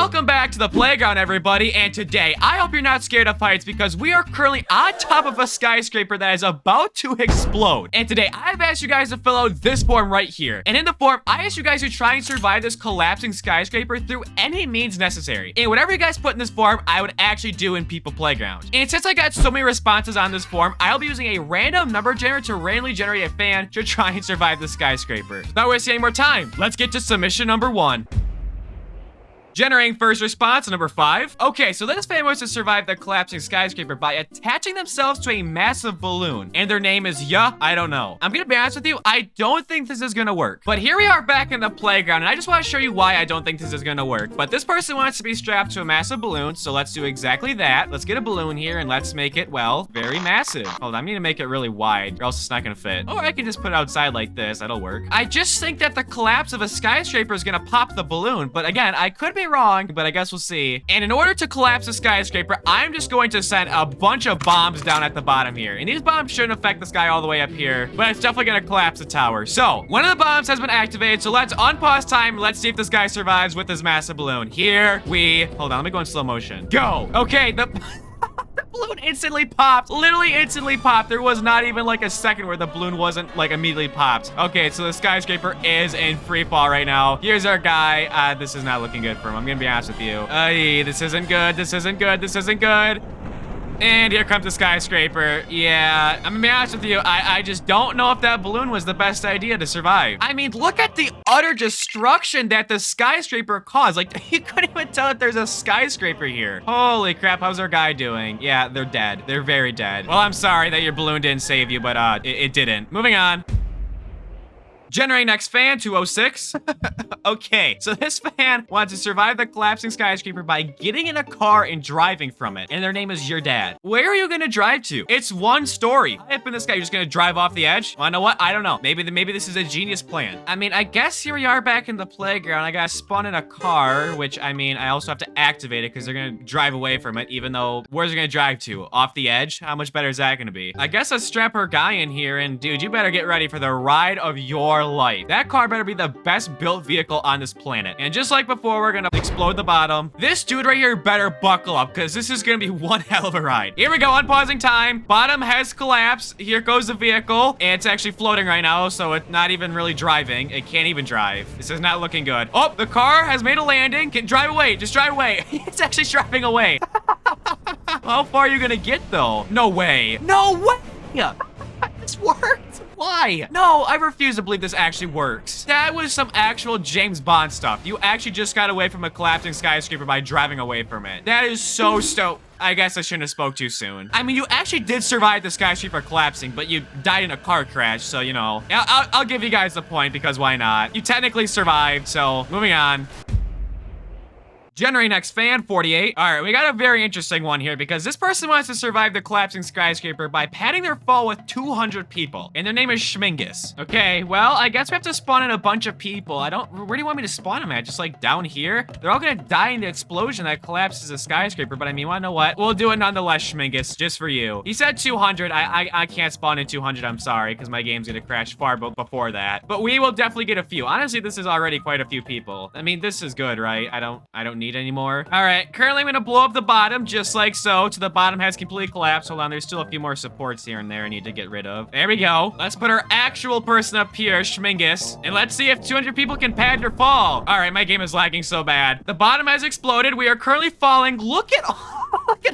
Welcome back to the playground, everybody, and today, I hope you're not scared of heights because we are currently on top of a skyscraper that is about to explode. And today, I've asked you guys to fill out this form right here. And in the form, I asked you guys to try and survive this collapsing skyscraper through any means necessary. And whatever you guys put in this form, I would actually do in People Playground. And since I got so many responses on this form, I'll be using a random number generator to randomly generate a fan to try and survive the skyscraper. Not wasting any more time, let's get to submission number 1. Generating first response, number 5. Okay, so this fan wants to survive the collapsing skyscraper by attaching themselves to a massive balloon. And their name is I don't know. I'm gonna be honest with you, I don't think this is gonna work. But here we are back in the playground, and I just want to show you why I don't think this is gonna work. But this person wants to be strapped to a massive balloon, so let's do exactly that. Let's get a balloon here, and let's make it, well, very massive. Hold on, I need to make it really wide, or else it's not gonna fit. Or I can just put it outside like this, that'll work. I just think that the collapse of a skyscraper is gonna pop the balloon, but again, I could be wrong, but I guess we'll see. And in order to collapse the skyscraper, I'm just going to send a bunch of bombs down at the bottom here. And these bombs shouldn't affect this guy all the way up here, but it's definitely gonna collapse the tower. So, one of the bombs has been activated, so let's unpause time. Let's see if this guy survives with this massive balloon. Here we, hold on, let me go in slow motion. Go! Okay, the balloon instantly popped. Literally instantly popped. There was not even like a second where the balloon wasn't like immediately popped. Okay, so the skyscraper is in free fall right now. Here's our guy. This is not looking good for him. I'm gonna be honest with you. This isn't good. This isn't good. This isn't good. And here comes the skyscraper. Yeah, I'm gonna be honest with you. I just don't know if that balloon was the best idea to survive. I mean, look at the utter destruction that the skyscraper caused. Like, you couldn't even tell that there's a skyscraper here. Holy crap, how's our guy doing? Yeah, they're dead. They're very dead. Well, I'm sorry that your balloon didn't save you, but it didn't. Moving on. Generating next fan, 206. Okay, so this fan wants to survive the collapsing skyscraper by getting in a car and driving from it. And their name is Your Dad. Where are you gonna drive to? It's one story. I have been this guy, you're just gonna drive off the edge? Well, you know what? I don't know. Maybe this is a genius plan. I mean, I guess here we are back in the playground. I gotta spawn in a car, which, I mean, I also have to activate it because they're gonna drive away from it, even though, where's it gonna drive to? Off the edge? How much better is that gonna be? I guess let's strap our guy in here, and dude, you better get ready for the ride of your life. That car better be the best built vehicle on this planet. And just like before, we're gonna explode the bottom. This dude right here better buckle up because this is gonna be one hell of a ride. Here we go, unpausing time. Bottom has collapsed. Here goes the vehicle. And it's actually floating right now, so it's not even really driving. It can't even drive. This is not looking good. Oh, the car has made a landing. Can drive away. Just drive away. It's actually driving away. How far are you gonna get though? No way. No way. This worked. Why? No, I refuse to believe this actually works. That was some actual James Bond stuff. You actually just got away from a collapsing skyscraper by driving away from it. That is so I guess I shouldn't have spoke too soon. I mean, you actually did survive the skyscraper collapsing, but you died in a car crash, so, you know. I'll give you guys the point because why not? You technically survived, so moving on. Generating next fan, 48. All right, we got a very interesting one here because this person wants to survive the collapsing skyscraper by padding their fall with 200 people. And their name is Schmingus. Okay, well, I guess we have to spawn in a bunch of people. Where do you want me to spawn them at? Just like down here? They're all gonna die in the explosion that collapses the skyscraper, but I mean, wanna know what? We'll do it nonetheless, Schmingus, just for you. He said 200. I can't spawn in 200, I'm sorry, because my game's gonna crash far before that. But we will definitely get a few. Honestly, this is already quite a few people. I mean, this is good, right? I don't need anymore. All right, currently I'm gonna blow up the bottom just like so. To the bottom has completely collapsed. Hold on, there's still a few more supports here and there I need to get rid of. There we go. Let's put our actual person up here, Schmingus, and let's see if 200 people can pad your fall. All right, my game is lagging so bad. The bottom has exploded. We are currently falling. Look at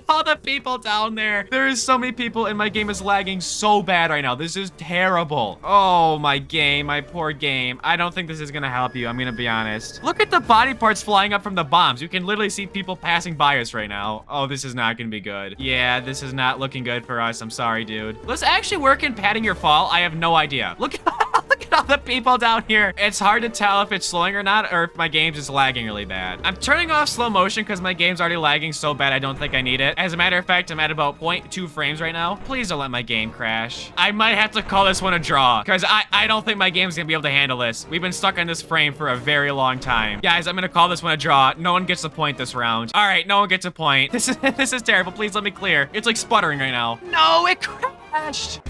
all the people down there. There is so many people and my game is lagging so bad right now. This is terrible. Oh, my game, my poor game. I don't think this is gonna help you. I'm gonna be honest. Look at the body parts flying up from the bombs. You can literally see people passing by us right now. Oh, this is not gonna be good. Yeah, this is not looking good for us. I'm sorry, dude. Let's actually work in padding your fall. I have no idea. Look at all the people down here. It's hard to tell if it's slowing or not, or if my game's just lagging really bad. I'm turning off slow motion because my game's already lagging so bad I don't think I need it. As a matter of fact, I'm at about 0.2 frames right now. Please don't let my game crash. I might have to call this one a draw because I don't think my game's gonna be able to handle this. We've been stuck on this frame for a very long time. Guys, I'm gonna call this one a draw. No one gets a point this round. All right, no one gets a point. This is terrible. Please let me clear. It's like sputtering right now. No, it crashed.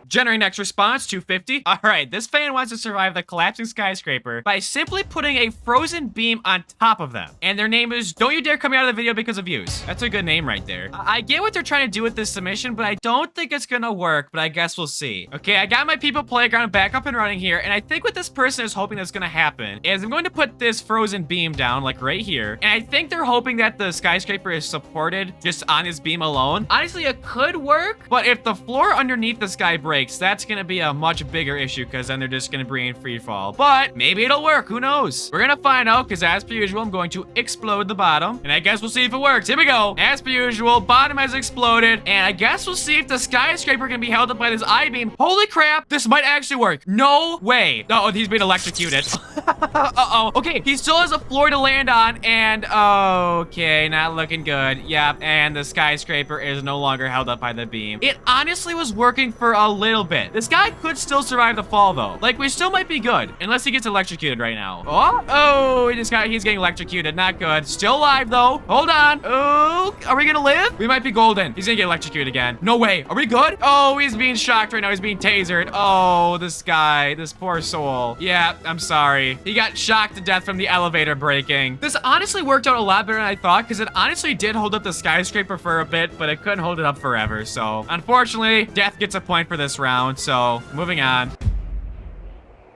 Generating next response, 250. All right, this fan wants to survive the collapsing skyscraper by simply putting a frozen beam on top of them. And their name is Don't You Dare Come Out of the Video Because of Views. That's a good name right there. I get what they're trying to do with this submission, but I don't think it's gonna work, but I guess we'll see. Okay, I got my people playground back up and running here, and I think what this person is hoping that's gonna happen is I'm going to put this frozen beam down, like right here, and I think they're hoping that the skyscraper is supported just on this beam alone. Honestly, it could work, but if the floor underneath this guy breaks, that's gonna be a much bigger issue, because then they're just gonna be in free fall. But maybe it'll work, who knows? We're gonna find out, because as per usual, I'm going to explode the bottom, and I guess we'll see if it works. Here we go. As per usual, bottom has exploded, and I guess we'll see if the skyscraper can be held up by this I-beam. Holy crap, this might actually work. No way. Uh-oh, he's being electrocuted. Uh-oh. Okay, he still has a floor to land on, and okay, not looking good. Yep, and the skyscraper is no longer held up by the beam. It honestly was working for a little bit. This guy could still survive the fall, though. Like, we still might be good, unless he gets electrocuted right now. Oh, he's getting electrocuted. Not good. Still alive, though. Hold on. Oh, are we gonna live? We might be golden. He's gonna get electrocuted again. No way. Are we good? Oh, he's being shocked right now. He's being tasered. Oh, this guy. This poor soul. Yeah, I'm sorry. He got shocked to death from the elevator breaking. This honestly worked out a lot better than I thought, because it honestly did hold up the skyscraper for a bit, but it couldn't hold it up forever. So, unfortunately, death gets a point for this round. So, moving on.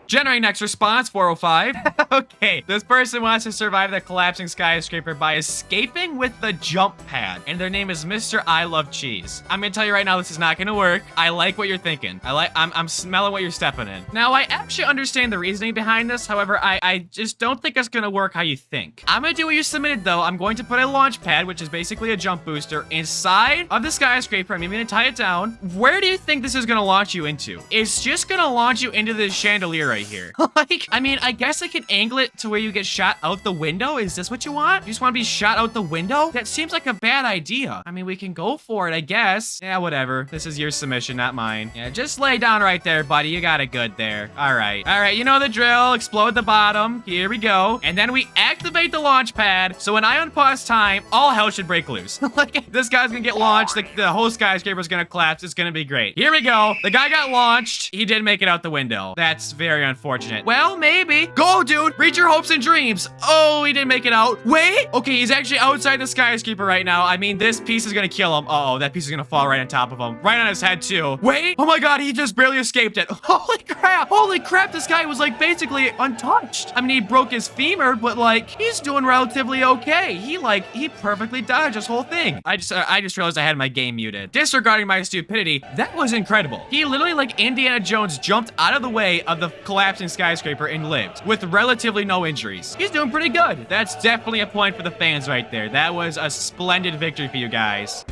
Generating next response, 405. Okay, this person wants to survive the collapsing skyscraper by escaping with the jump pad, and their name is Mr. I Love Cheese. I'm gonna tell you right now, this is not gonna work. I like what you're thinking. I'm smelling what you're stepping in. Now, I actually understand the reasoning behind this. However, I just don't think it's gonna work how you think. I'm gonna do what you submitted, though. I'm going to put a launch pad, which is basically a jump booster, inside of the skyscraper. I'm even gonna tie it down. Where do you think this is gonna launch you into? It's just gonna launch you into this chandelier right here. Like, I mean, I guess I can angle it to where you get shot out the window. Is this what you want? You just want to be shot out the window? That seems like a bad idea. I mean, we can go for it, I guess. Yeah, whatever. This is your submission, not mine. Yeah, just lay down right there, buddy. You got it good there. All right. All right, you know the drill. Explode the bottom. Here we go. And then we activate the launch pad. So when I unpause time, all hell should break loose. Like, this guy's gonna get launched. The whole skyscraper's gonna collapse. It's gonna be great. Here we go. The guy got launched. He did make it out the window. That's very unfortunate. Well, maybe. Go, dude. Reach your hopes and dreams. Oh, he didn't make it out. Wait. Okay, he's actually outside the skyscraper right now. I mean, this piece is gonna kill him. Uh-oh, that piece is gonna fall right on top of him. Right on his head, too. Wait. Oh my god, he just barely escaped it. Holy crap. Holy crap, this guy was, like, basically untouched. I mean, he broke his femur, but, like, he's doing relatively okay. He perfectly dodged this whole thing. I just realized I had my game muted. Disregarding my stupidity, that was incredible. He literally, like Indiana Jones, jumped out of the way of the collapsing skyscraper and lived with relatively no injuries. He's doing pretty good. That's definitely a point for the fans right there. That was a splendid victory for you guys.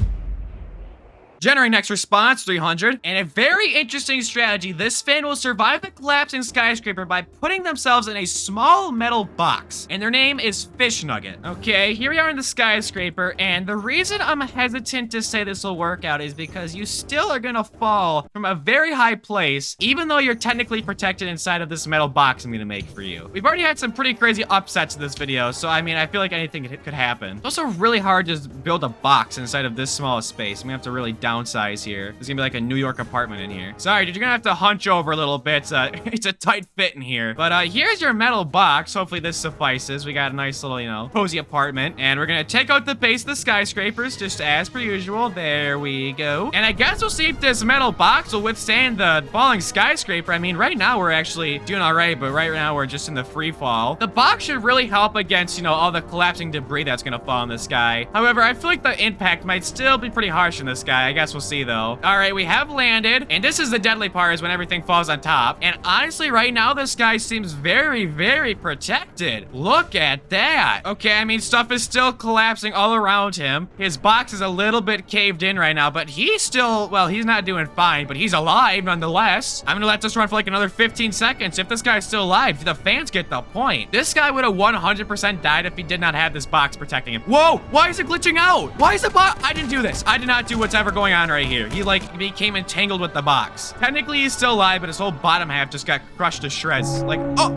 Generating next response, 300. And a very interesting strategy. This fan will survive the collapsing skyscraper by putting themselves in a small metal box. And their name is Fish Nugget. Okay, here we are in the skyscraper. And the reason I'm hesitant to say this will work out is because you still are gonna fall from a very high place, even though you're technically protected inside of this metal box I'm gonna make for you. We've already had some pretty crazy upsets in this video. So, I mean, I feel like anything could happen. It's also really hard to build a box inside of this small space. I'm gonna have to really downsize here. There's gonna be like a New York apartment in here. Sorry, dude, you're gonna have to hunch over a little bit. It's a tight fit in here. But here's your metal box. Hopefully this suffices. We got a nice little, you know, cozy apartment. And we're gonna take out the base of the skyscrapers, just as per usual. There we go. And I guess we'll see if this metal box will withstand the falling skyscraper. I mean, right now we're actually doing all right, but right now we're just in the free fall. The box should really help against, you know, all the collapsing debris that's gonna fall in the sky. However, I feel like the impact might still be pretty harsh in the sky. I guess we'll see though. All right, we have landed, and this is the deadly part, is when everything falls on top. And honestly, right now, this guy seems very, very protected. Look at that. Okay, I mean, stuff is still collapsing all around him. His box is a little bit caved in right now, but he's still, well, he's not doing fine, but he's alive nonetheless. I'm gonna let this run for like another 15 seconds. If this guy's still alive, the fans get the point. This guy would have 100% died if he did not have this box protecting him. Whoa, why is it glitching out? Why is the box? I didn't do this. I did not do what's ever going going on right here? He like became entangled with the box. Technically, he's still alive, but his whole bottom half just got crushed to shreds. Like, oh,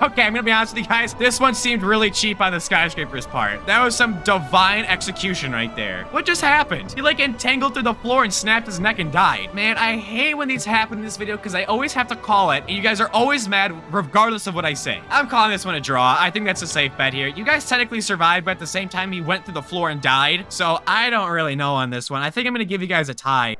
okay, I'm gonna be honest with you guys. This one seemed really cheap on the skyscraper's part. That was some divine execution right there. What just happened? He like entangled through the floor and snapped his neck and died. Man, I hate when these happen in this video because I always have to call it, and you guys are always mad regardless of what I say. I'm calling this one a draw. I think that's a safe bet here. You guys technically survived, but at the same time, he went through the floor and died. So I don't really know on this one. I think I'm gonna give you guys a tie.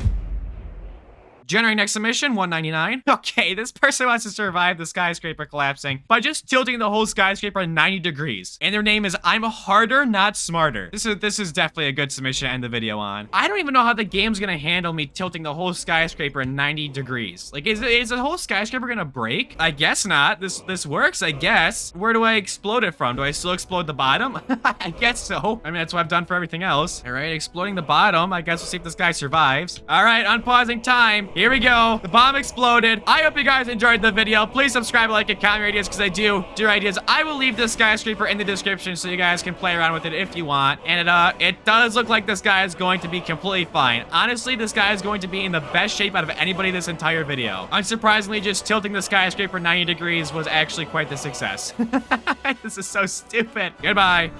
Generate next submission, 199. Okay, this person wants to survive the skyscraper collapsing by just tilting the whole skyscraper 90 degrees. And their name is I'm Harder, Not Smarter. This is definitely a good submission to end the video on. I don't even know how the game's gonna handle me tilting the whole skyscraper 90 degrees. Like, is the whole skyscraper gonna break? I guess not. This works, I guess. Where do I explode it from? Do I still explode the bottom? I guess so. I mean, that's what I've done for everything else. All right, exploding the bottom. I guess we'll see if this guy survives. All right, unpausing time. Here we go. The bomb exploded. I hope you guys enjoyed the video. Please subscribe, like, and comment your ideas because I do ideas. I will leave this skyscraper in the description so you guys can play around with it if you want. And it does look like this guy is going to be completely fine. Honestly, this guy is going to be in the best shape out of anybody this entire video. Unsurprisingly, just tilting the skyscraper 90 degrees was actually quite the success. This is so stupid. Goodbye.